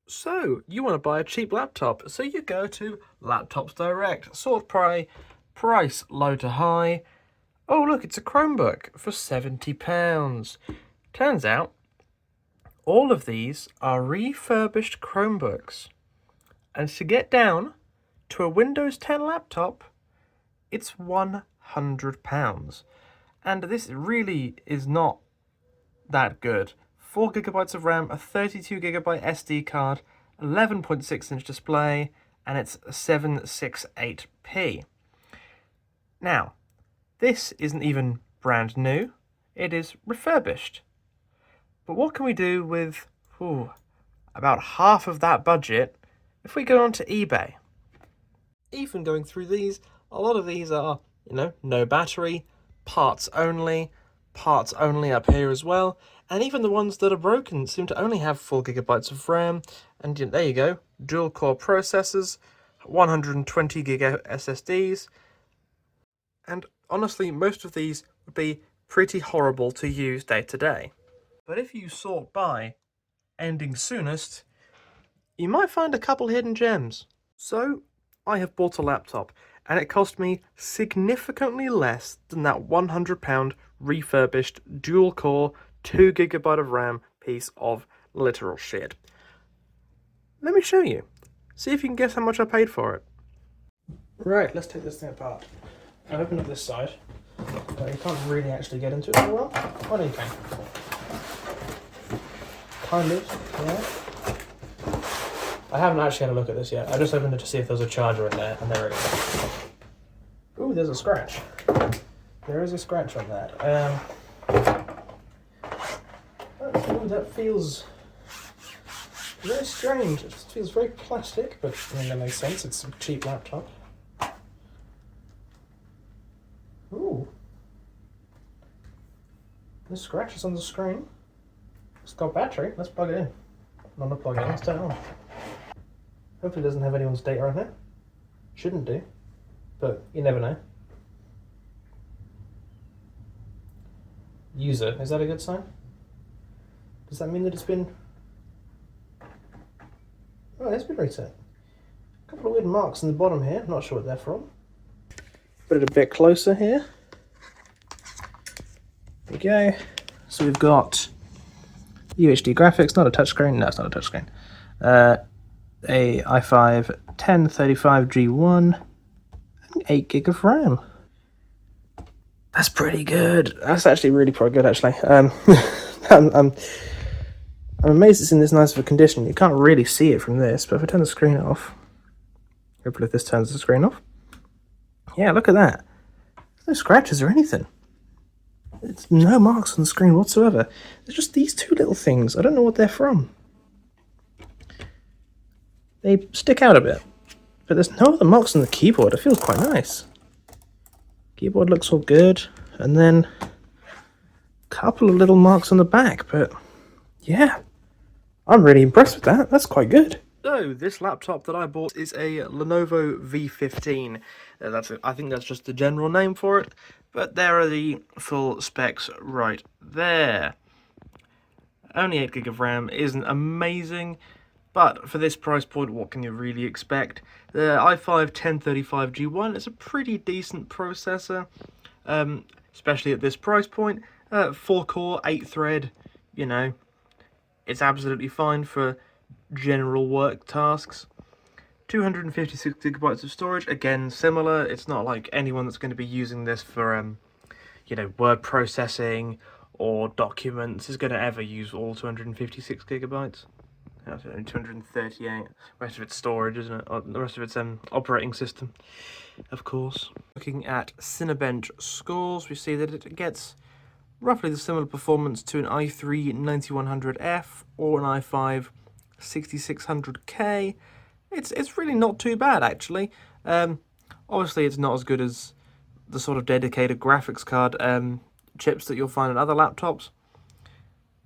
So, you want to buy a cheap laptop, so you go to Laptops Direct, sort by price low to high. Oh look, it's a Chromebook for £70. Turns out, all of these are refurbished Chromebooks. And to get down to a Windows 10 laptop, it's £100. And this really is not that good. 4GB of RAM, a 32GB SD card, 11.6-inch display, and it's 768p. Now, this isn't even brand new, it is refurbished. But what can we do with about half of that budget if we go onto eBay? Even going through these, a lot of these are, no battery, parts only up here as well, and even the ones that are broken seem to only have 4GB of RAM, and there you go, dual core processors, 120GB SSDs, and honestly most of these would be pretty horrible to use day to day. But if you sort by ending soonest, you might find a couple hidden gems. So I have bought a laptop, and it cost me significantly less than that £100 refurbished dual-core 2GB of RAM piece of literal shit. Let me show you. See if you can guess how much I paid for it. Right, let's take this thing apart. I've opened up this side, but you can't really actually get into it very well. Oh, no, you can. Kind of, yeah. I haven't actually had a look at this yet. I just opened it to see if there's a charger in there, and there it is. Ooh, there's a scratch. There is a scratch on that. That feels very strange. It just feels very plastic, but I mean, that makes sense. It's a cheap laptop. Ooh. The scratch is on the screen. It's got battery. Let's plug it in. Not to plug it in, let's turn it on. Hopefully it doesn't have anyone's data on it. Shouldn't do, but you never know. User, is that a good sign? Does that mean that it's been... Oh, it's been reset. A couple of weird marks in the bottom here, not sure what they're from. Put it a bit closer here. There we go. So we've got UHD graphics, not a touchscreen. No, it's not a touchscreen. A i5 1035G1, and 8GB of RAM. That's pretty good. That's actually really pretty good, actually. I'm amazed it's in this nice of a condition. You can't really see it from this, but if I turn the screen off, hopefully if this turns the screen off. Yeah, look at that. There's no scratches or anything. There's no marks on the screen whatsoever. There's just these two little things. I don't know what they're from. They stick out a bit, but there's no other marks on the keyboard. It feels quite nice. Keyboard looks all good, and then a couple of little marks on the back, but yeah, I'm really impressed with that. That's quite good. So this laptop that I bought is a Lenovo V15. I think that's just the general name for it, but there are the full specs right there. Only 8GB of RAM isn't amazing, but for this price point, what can you really expect? The i5 1035G1 is a pretty decent processor, especially at this price point. 4-core, 8-thread, it's absolutely fine for general work tasks. 256GB of storage, again, similar. It's not like anyone that's going to be using this for, word processing or documents is going to ever use all 256GB. That's only 238. The rest of it's storage, isn't it? The rest of it's operating system, of course. Looking at Cinebench scores, we see that it gets roughly the similar performance to an i3 9100F or an i5 6600K. It's really not too bad, actually. Obviously, it's not as good as the sort of dedicated graphics card chips that you'll find on other laptops,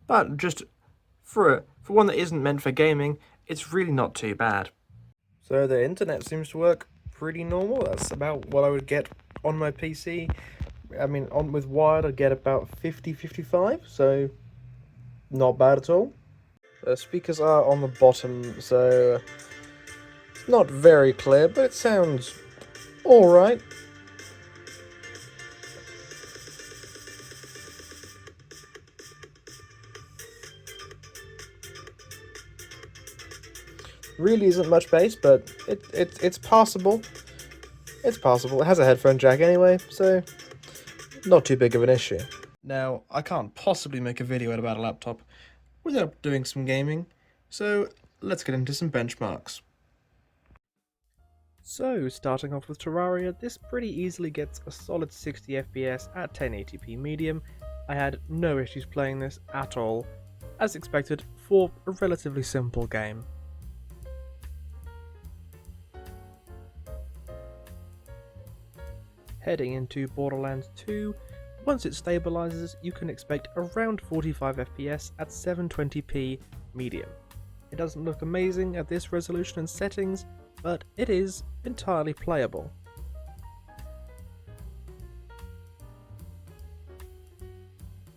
but just for one that isn't meant for gaming, it's really not too bad. So the internet seems to work pretty normal. That's about what I would get on my PC. I mean, with wired, I'd get about 50-55, so not bad at all. The speakers are on the bottom, so it's not very clear, but it sounds alright. Really isn't much bass, but it's passable. It's passable. It has a headphone jack anyway, so not too big of an issue. Now, I can't possibly make a video about a laptop without doing some gaming, so let's get into some benchmarks. So, starting off with Terraria, this pretty easily gets a solid 60 FPS at 1080p medium. I had no issues playing this at all, as expected for a relatively simple game. Heading into Borderlands 2, once it stabilizes, you can expect around 45 FPS at 720p medium. It doesn't look amazing at this resolution and settings, but it is entirely playable.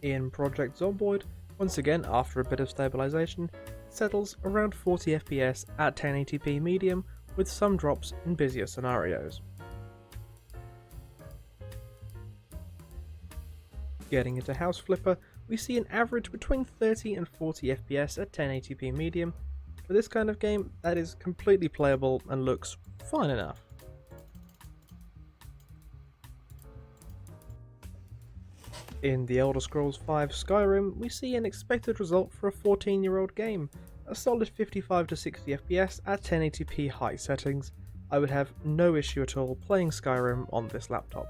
In Project Zomboid, once again after a bit of stabilization, it settles around 40 FPS at 1080p medium with some drops in busier scenarios. Getting into House Flipper, we see an average between 30 and 40 FPS at 1080p medium. For this kind of game, that is completely playable and looks fine enough. In The Elder Scrolls V Skyrim, we see an expected result for a 14-year-old game, a solid 55 to 60 FPS at 1080p high settings. I would have no issue at all playing Skyrim on this laptop.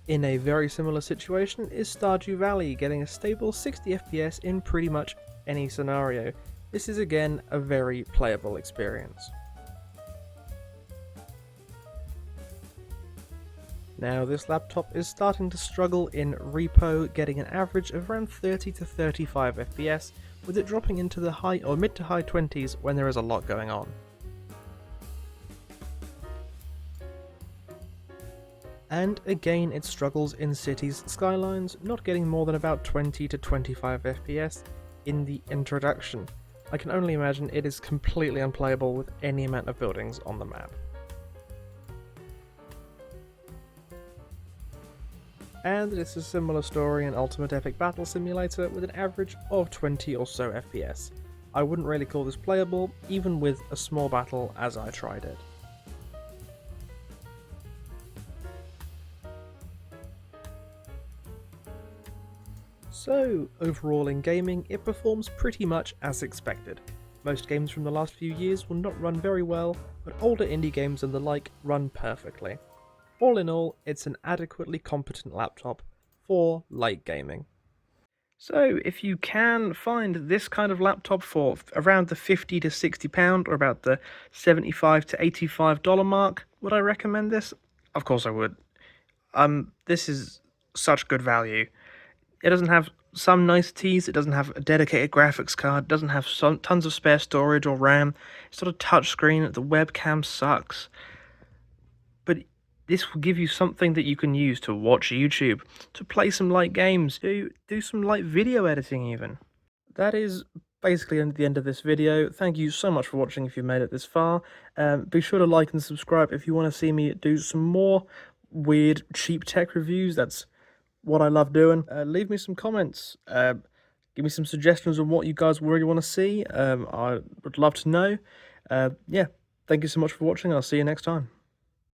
In a very similar situation is Stardew Valley, getting a stable 60 FPS in pretty much any scenario. This is again a very playable experience. Now this laptop is starting to struggle in repo, getting an average of around 30 to 35 FPS, with it dropping into the high or mid to high 20s when there is a lot going on. And again it struggles in Cities Skylines, not getting more than about 20 to 25 FPS in the introduction. I can only imagine it is completely unplayable with any amount of buildings on the map. And it's a similar story in Ultimate Epic Battle Simulator with an average of 20 or so FPS. I wouldn't really call this playable, even with a small battle as I tried it. So, overall in gaming, it performs pretty much as expected. Most games from the last few years will not run very well, but older indie games and the like run perfectly. All in all, it's an adequately competent laptop for light gaming. So, if you can find this kind of laptop for around the £50 to £60 or about the $75 to $85 mark, would I recommend this? Of course I would. This is such good value. It doesn't have some niceties, it doesn't have a dedicated graphics card, it doesn't have tons of spare storage or RAM, it's not a touchscreen, the webcam sucks. But this will give you something that you can use to watch YouTube, to play some light games, to do some light video editing even. That is basically the end of this video. Thank you so much for watching if you've made it this far. Be sure to like and subscribe if you want to see me do some more weird, cheap tech reviews. That's what I love doing. Leave me some comments. Give me some suggestions on what you guys really want to see. I would love to know. Yeah, thank you so much for watching. I'll see you next time.